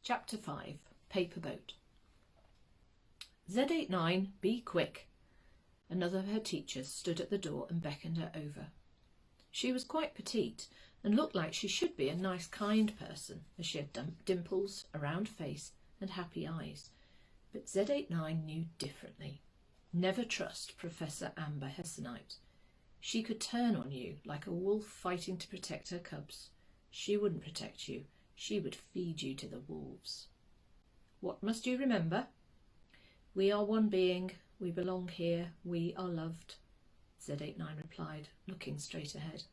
Chapter 5. Paper Boat. Z89, be quick. Another of her teachers stood at the door and beckoned her over. She was quite petite and looked like she should be a nice, kind person, as she had dimples, a round face and happy eyes. But Z89 knew differently. Never trust Professor Amber Hessonite. She could turn on you like a wolf fighting to protect her cubs. She wouldn't protect you. She would feed you to the wolves. What must you remember? We are one being. We belong here. We are loved, Z89 replied, looking straight ahead.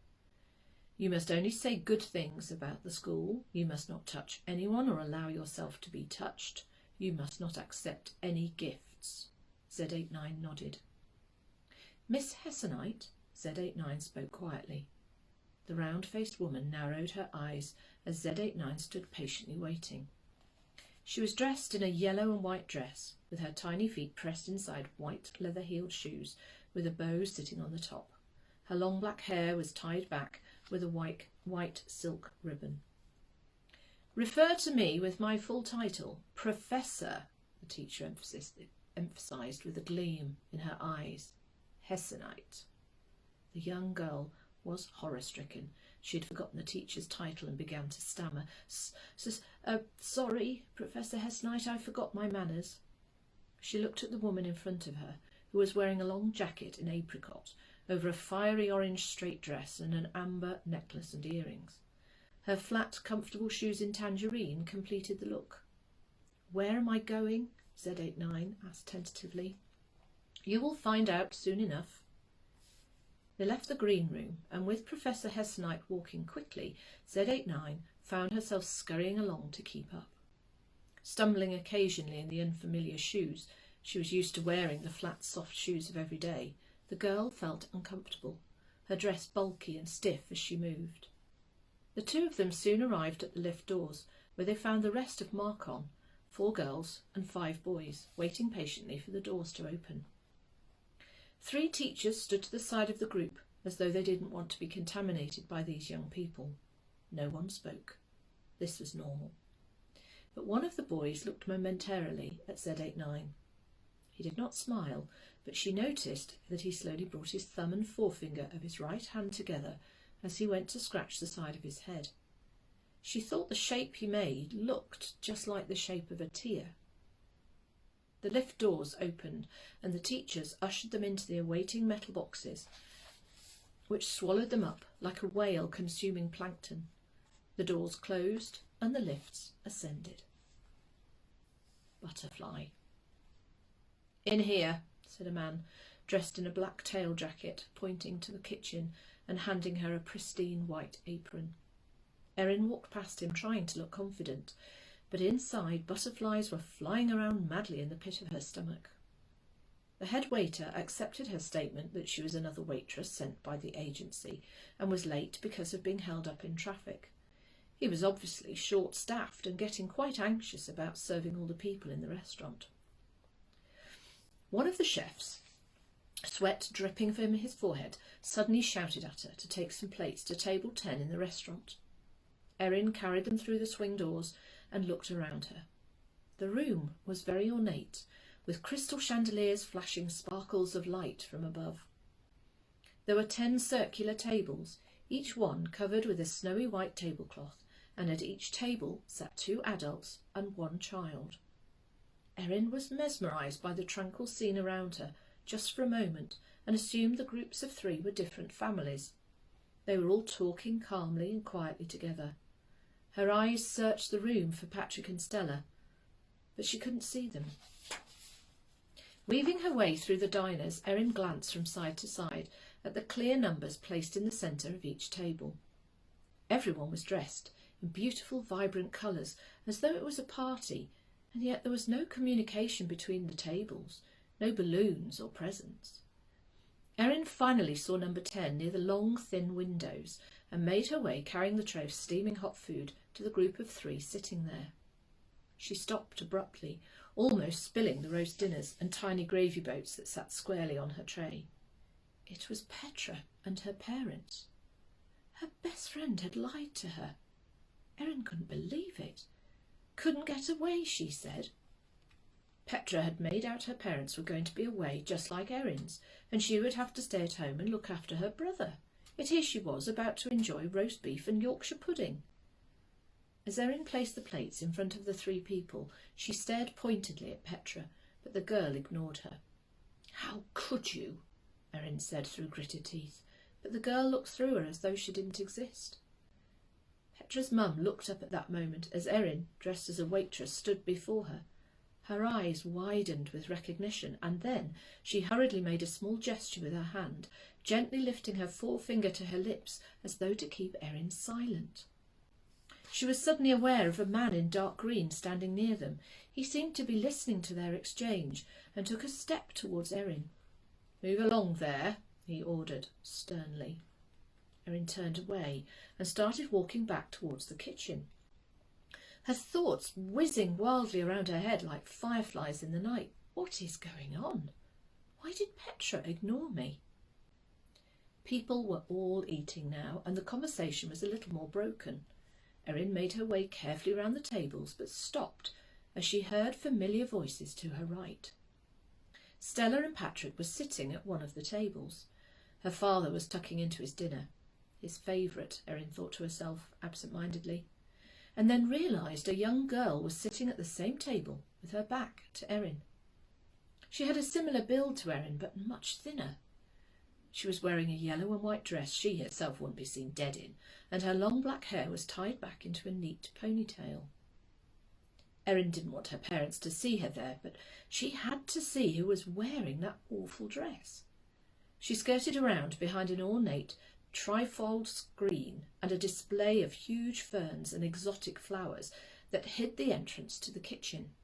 You must only say good things about the school. You must not touch anyone or allow yourself to be touched. You must not accept any gifts. Z89 nodded. Miss Hessonite, Z89 spoke quietly. The round-faced woman narrowed her eyes as Z89 stood patiently waiting. She was dressed in a yellow and white dress, with her tiny feet pressed inside white leather-heeled shoes with a bow sitting on the top. Her long black hair was tied back with a white silk ribbon. Refer to me with my full title, Professor, the teacher emphasised with a gleam in her eyes. Hessonite. The young girl was horror-stricken. She had forgotten the teacher's title and began to stammer. Sorry, Professor Hessonite, I forgot my manners. She looked at the woman in front of her, who was wearing a long jacket in apricot over a fiery orange straight dress and an amber necklace and earrings. Her flat, comfortable shoes in tangerine completed the look. Where am I going? Z89 asked tentatively. You will find out soon enough. They left the green room, and with Professor Hessonite walking quickly, Z89 found herself scurrying along to keep up. Stumbling occasionally in the unfamiliar shoes, she was used to wearing the flat, soft shoes of every day, the girl felt uncomfortable, her dress bulky and stiff as she moved. The two of them soon arrived at the lift doors, where they found the rest of Marcon, 4 girls and 5 boys, waiting patiently for the doors to open. 3 teachers stood to the side of the group, as though they didn't want to be contaminated by these young people. No one spoke. This was normal. But one of the boys looked momentarily at Z89. He did not smile, but she noticed that he slowly brought his thumb and forefinger of his right hand together as he went to scratch the side of his head. She thought the shape he made looked just like the shape of a tear. The lift doors opened, and the teachers ushered them into the awaiting metal boxes, which swallowed them up like a whale consuming plankton. The doors closed, and the lifts ascended. Butterfly. In here, said a man, dressed in a black tail jacket, pointing to the kitchen and handing her a pristine white apron. Erin walked past him, trying to look confident, but inside butterflies were flying around madly in the pit of her stomach. The head waiter accepted her statement that she was another waitress sent by the agency and was late because of being held up in traffic. He was obviously short-staffed and getting quite anxious about serving all the people in the restaurant. One of the chefs, sweat dripping from his forehead, suddenly shouted at her to take some plates to table 10 in the restaurant. Erin carried them through the swing doors and looked around her. The room was very ornate, with crystal chandeliers flashing sparkles of light from above. There were 10 circular tables, each one covered with a snowy white tablecloth, and at each table sat 2 adults and 1 child. Erin was mesmerised by the tranquil scene around her just for a moment, and assumed the groups of 3 were different families. They were all talking calmly and quietly together. Her eyes searched the room for Patrick and Stella, but she couldn't see them. Weaving her way through the diners, Erin glanced from side to side at the clear numbers placed in the centre of each table. Everyone was dressed in beautiful, vibrant colours, as though it was a party, and yet there was no communication between the tables, no balloons or presents. Erin finally saw number 10 near the long, thin windows and made her way, carrying the tray of steaming hot food, to the group of 3 sitting there. She stopped abruptly, almost spilling the roast dinners and tiny gravy boats that sat squarely on her tray. It was Petra and her parents. Her best friend had lied to her. Erin couldn't believe it. Couldn't get away, she said. Petra had made out her parents were going to be away just like Erin's, and she would have to stay at home and look after her brother. Yet here she was about to enjoy roast beef and Yorkshire pudding. As Erin placed the plates in front of the three people, she stared pointedly at Petra, but the girl ignored her. "How could you?" Erin said through gritted teeth, but the girl looked through her as though she didn't exist. Petra's mum looked up at that moment as Erin, dressed as a waitress, stood before her. Her eyes widened with recognition, and then she hurriedly made a small gesture with her hand, gently lifting her forefinger to her lips as though to keep Erin silent. She was suddenly aware of a man in dark green standing near them. He seemed to be listening to their exchange and took a step towards Erin. "Move along there," he ordered sternly. Erin turned away and started walking back towards the kitchen, her thoughts whizzing wildly around her head like fireflies in the night. What is going on? Why did Petra ignore me? People were all eating now, and the conversation was a little more broken. Erin made her way carefully round the tables, but stopped as she heard familiar voices to her right. Stella and Patrick were sitting at one of the tables. Her father was tucking into his dinner. His favourite, Erin thought to herself absent-mindedly, and then realised a young girl was sitting at the same table with her back to Erin. She had a similar build to Erin, but much thinner. She was wearing a yellow and white dress she herself wouldn't be seen dead in, and her long black hair was tied back into a neat ponytail. Erin didn't want her parents to see her there, but she had to see who was wearing that awful dress. She skirted around behind an ornate trifold screen and a display of huge ferns and exotic flowers that hid the entrance to the kitchen.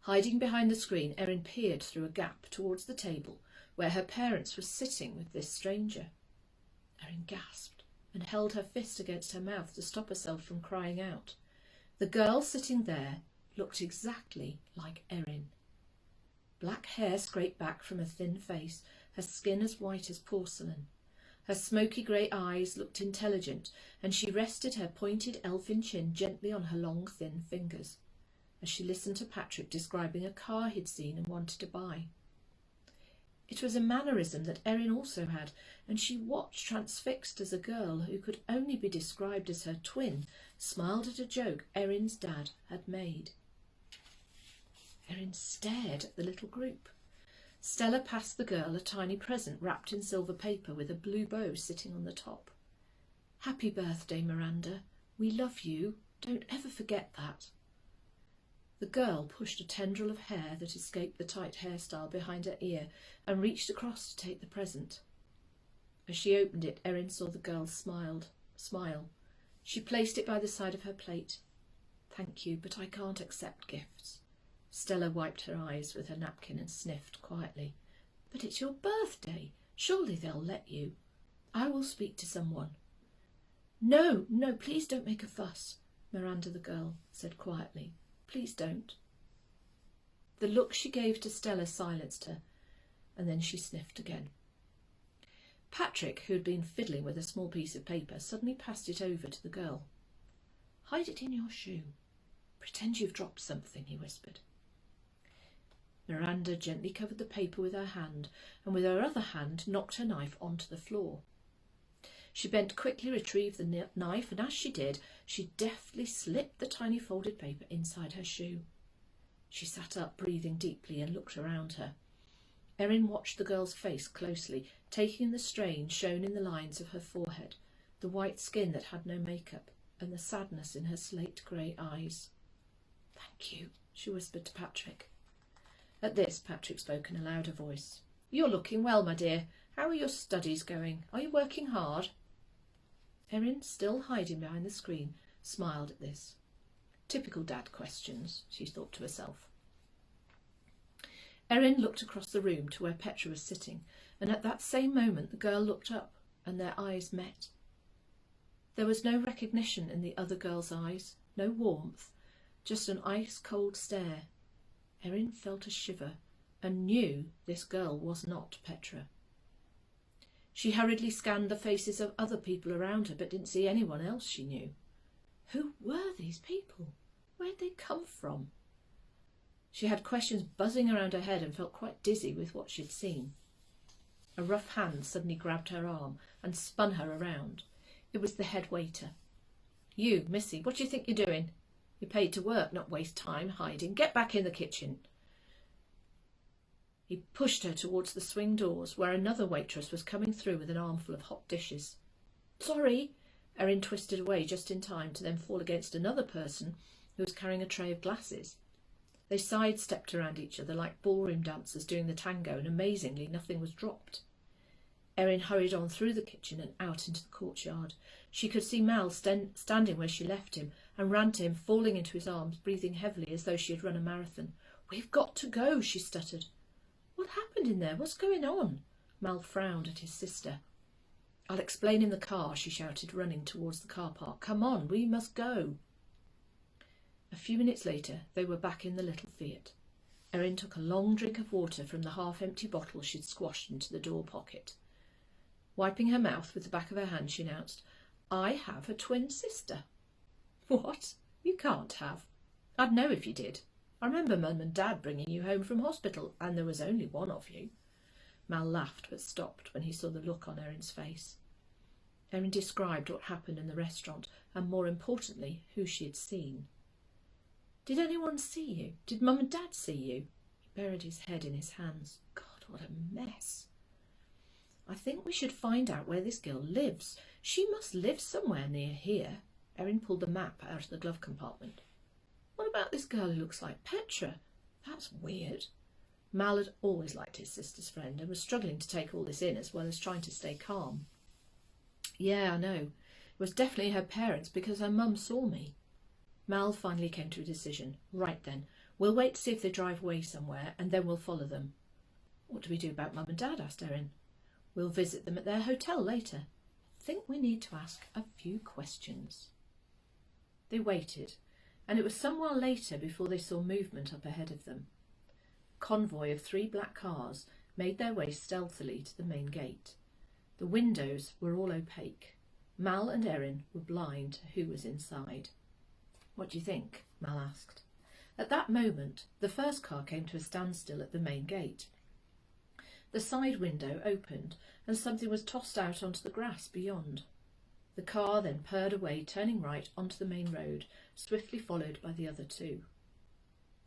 Hiding behind the screen, Erin peered through a gap towards the table where her parents were sitting with this stranger. Erin gasped and held her fist against her mouth to stop herself from crying out. The girl sitting there looked exactly like Erin. Black hair scraped back from a thin face, her skin as white as porcelain. Her smoky grey eyes looked intelligent, and she rested her pointed elfin chin gently on her long, thin fingers, as she listened to Patrick describing a car he'd seen and wanted to buy. It was a mannerism that Erin also had, and she watched transfixed as a girl who could only be described as her twin smiled at a joke Erin's dad had made. Erin stared at the little group. Stella passed the girl a tiny present wrapped in silver paper with a blue bow sitting on the top. "Happy birthday, Miranda. We love you. Don't ever forget that." The girl pushed a tendril of hair that escaped the tight hairstyle behind her ear and reached across to take the present. As she opened it, Erin saw the girl smile. She placed it by the side of her plate. "Thank you, but I can't accept gifts." Stella wiped her eyes with her napkin and sniffed quietly. "But it's your birthday. Surely they'll let you. I will speak to someone." No, please don't make a fuss," Miranda the girl said quietly. "Please don't." The look she gave to Stella silenced her, and then she sniffed again. Patrick, who had been fiddling with a small piece of paper, suddenly passed it over to the girl. "Hide it in your shoe. Pretend you've dropped something," he whispered. Miranda gently covered the paper with her hand, and with her other hand knocked her knife onto the floor. She bent quickly, retrieved the knife, and as she did, she deftly slipped the tiny folded paper inside her shoe. She sat up, breathing deeply, and looked around her. Erin watched the girl's face closely, taking in the strain shown in the lines of her forehead, the white skin that had no makeup, and the sadness in her slate-grey eyes. "Thank you," she whispered to Patrick. At this, Patrick spoke in a louder voice. "You're looking well, my dear. How are your studies going? Are you working hard?" Erin, still hiding behind the screen, smiled at this. Typical dad questions, she thought to herself. Erin looked across the room to where Petra was sitting, and at that same moment the girl looked up, and their eyes met. There was no recognition in the other girl's eyes, no warmth, just an ice-cold stare. Erin felt a shiver and knew this girl was not Petra. She hurriedly scanned the faces of other people around her, but didn't see anyone else she knew. Who were these people? Where'd they come from? She had questions buzzing around her head and felt quite dizzy with what she'd seen. A rough hand suddenly grabbed her arm and spun her around. It was the head waiter. "You, Missy, what do you think you're doing? You're paid to work, not waste time hiding. Get back in the kitchen." He pushed her towards the swing doors, where another waitress was coming through with an armful of hot dishes. "Sorry." Erin twisted away just in time to then fall against another person who was carrying a tray of glasses. They sidestepped around each other like ballroom dancers doing the tango, and amazingly nothing was dropped. Erin hurried on through the kitchen and out into the courtyard. She could see Mal standing where she left him, and ran to him, falling into his arms, breathing heavily as though she had run a marathon. "We've got to go," she stuttered. "What happened in there? What's going on?" Mal frowned at his sister. "I'll explain in the car," she shouted, running towards the car park. "Come on, we must go." A few minutes later they were back in the little Fiat. Erin took a long drink of water from the half-empty bottle she'd squashed into the door pocket. Wiping her mouth with the back of her hand, she announced, "I have a twin sister." "What? You can't have. I'd know if you did. I remember Mum and Dad bringing you home from hospital, and there was only one of you." Mal laughed, but stopped when he saw the look on Erin's face. Erin described what happened in the restaurant, and more importantly, who she had seen. "Did anyone see you? Did Mum and Dad see you?" He buried his head in his hands. God, what a mess. "I think we should find out where this girl lives. She must live somewhere near here." Erin pulled the map out of the glove compartment. "What about this girl who looks like Petra? That's weird." Mal had always liked his sister's friend and was struggling to take all this in as well as trying to stay calm. "Yeah, I know. It was definitely her parents because her mum saw me." Mal finally came to a decision. "Right then, we'll wait to see if they drive away somewhere and then we'll follow them." "What do we do about Mum and Dad?" asked Erin. "We'll visit them at their hotel later. I think we need to ask a few questions." They waited, and it was some while later before they saw movement up ahead of them. A convoy of 3 black cars made their way stealthily to the main gate. The windows were all opaque. Mal and Erin were blind to who was inside. "What do you think?" Mal asked. At that moment, the first car came to a standstill at the main gate. The side window opened, and something was tossed out onto the grass beyond. The car then purred away, turning right onto the main road, swiftly followed by the other 2.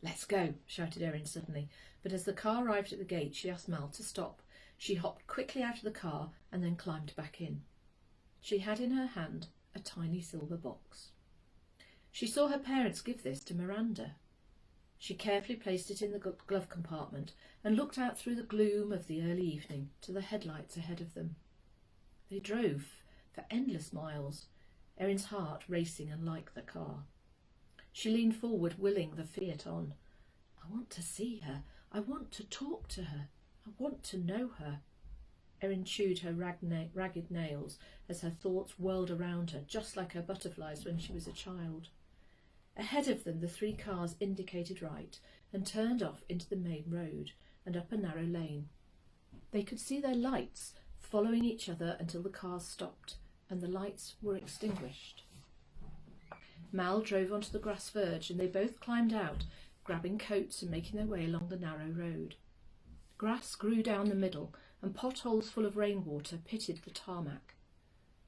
"Let's go," shouted Erin suddenly, but as the car arrived at the gate, she asked Mal to stop. She hopped quickly out of the car and then climbed back in. She had in her hand a tiny silver box. She saw her parents give this to Miranda. She carefully placed it in the glove compartment and looked out through the gloom of the early evening to the headlights ahead of them. They drove for endless miles, Erin's heart racing unlike the car. She leaned forward, willing the Fiat on. "I want to see her. I want to talk to her. I want to know her." Erin chewed her ragged nails as her thoughts whirled around her, just like her butterflies when she was a child. Ahead of them, the 3 cars indicated right and turned off into the main road and up a narrow lane. They could see their lights following each other until the cars stopped and the lights were extinguished. Mal drove onto the grass verge and they both climbed out, grabbing coats and making their way along the narrow road. Grass grew down the middle and potholes full of rainwater pitted the tarmac.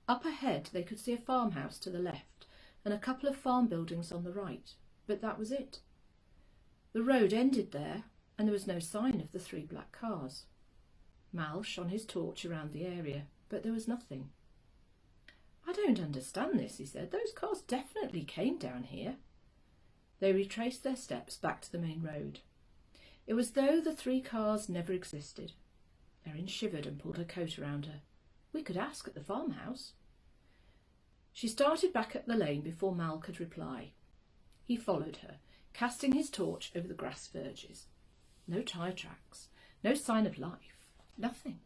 Up ahead they could see a farmhouse to the left and a couple of farm buildings on the right, but that was it. The road ended there and there was no sign of the 3 black cars. Mal shone his torch around the area, but there was nothing. "I don't understand this," he said. "Those cars definitely came down here." They retraced their steps back to the main road. It was as though the 3 cars never existed. Erin shivered and pulled her coat around her. "We could ask at the farmhouse." She started back up the lane before Mal could reply. He followed her, casting his torch over the grass verges. No tyre tracks, no sign of life, nothing.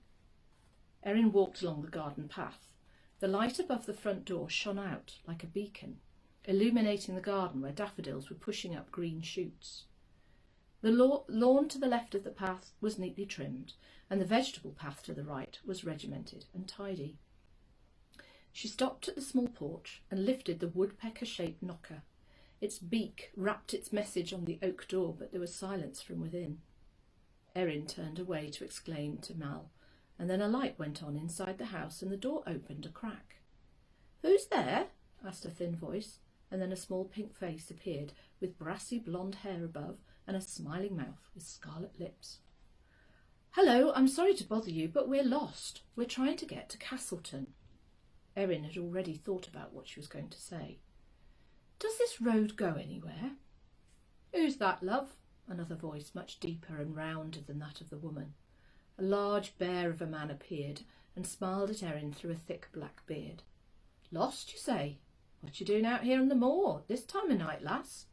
Erin walked along the garden path. The light above the front door shone out like a beacon, illuminating the garden where daffodils were pushing up green shoots. The lawn to the left of the path was neatly trimmed, and the vegetable path to the right was regimented and tidy. She stopped at the small porch and lifted the woodpecker-shaped knocker. Its beak rapped its message on the oak door, but there was silence from within. Erin turned away to explain to Mal, and then a light went on inside the house and the door opened a crack. "Who's there?" asked a thin voice, and then a small pink face appeared with brassy blonde hair above and a smiling mouth with scarlet lips. "Hello, I'm sorry to bother you, but we're lost. We're trying to get to Castleton." Erin had already thought about what she was going to say. "Does this road go anywhere?" "Who's that, love?" Another voice, much deeper and rounder than that of the woman. A large bear of a man appeared and smiled at Erin through a thick black beard. "Lost, you say? What you doing out here on the moor this time of night, lass?"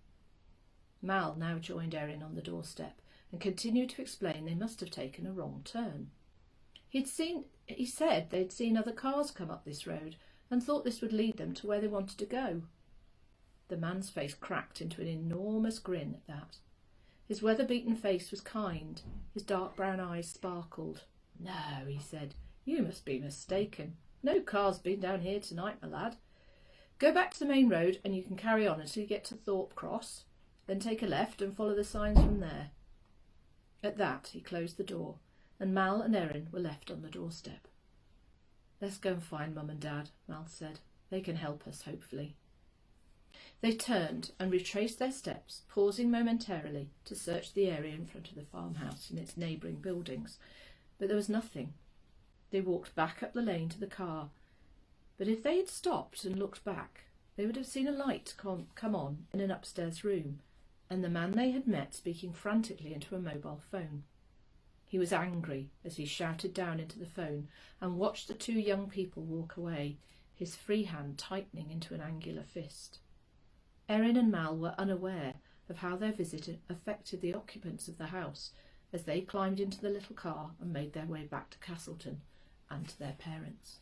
Mal now joined Erin on the doorstep and continued to explain they must have taken a wrong turn. He said they'd seen other cars come up this road and thought this would lead them to where they wanted to go. The man's face cracked into an enormous grin at that. His weather-beaten face was kind. His dark brown eyes sparkled. "No," he said, "you must be mistaken. No car's been down here tonight, my lad. Go back to the main road and you can carry on until you get to Thorpe Cross. Then take a left and follow the signs from there." At that he closed the door, and Mal and Erin were left on the doorstep. "Let's go and find Mum and Dad," Mal said. "They can help us, hopefully." They turned and retraced their steps, pausing momentarily to search the area in front of the farmhouse and its neighbouring buildings, but there was nothing. They walked back up the lane to the car, but if they had stopped and looked back, they would have seen a light come on in an upstairs room, and the man they had met speaking frantically into a mobile phone. He was angry as he shouted down into the phone and watched the two young people walk away, his free hand tightening into an angular fist. Erin and Mal were unaware of how their visit affected the occupants of the house as they climbed into the little car and made their way back to Castleton and to their parents.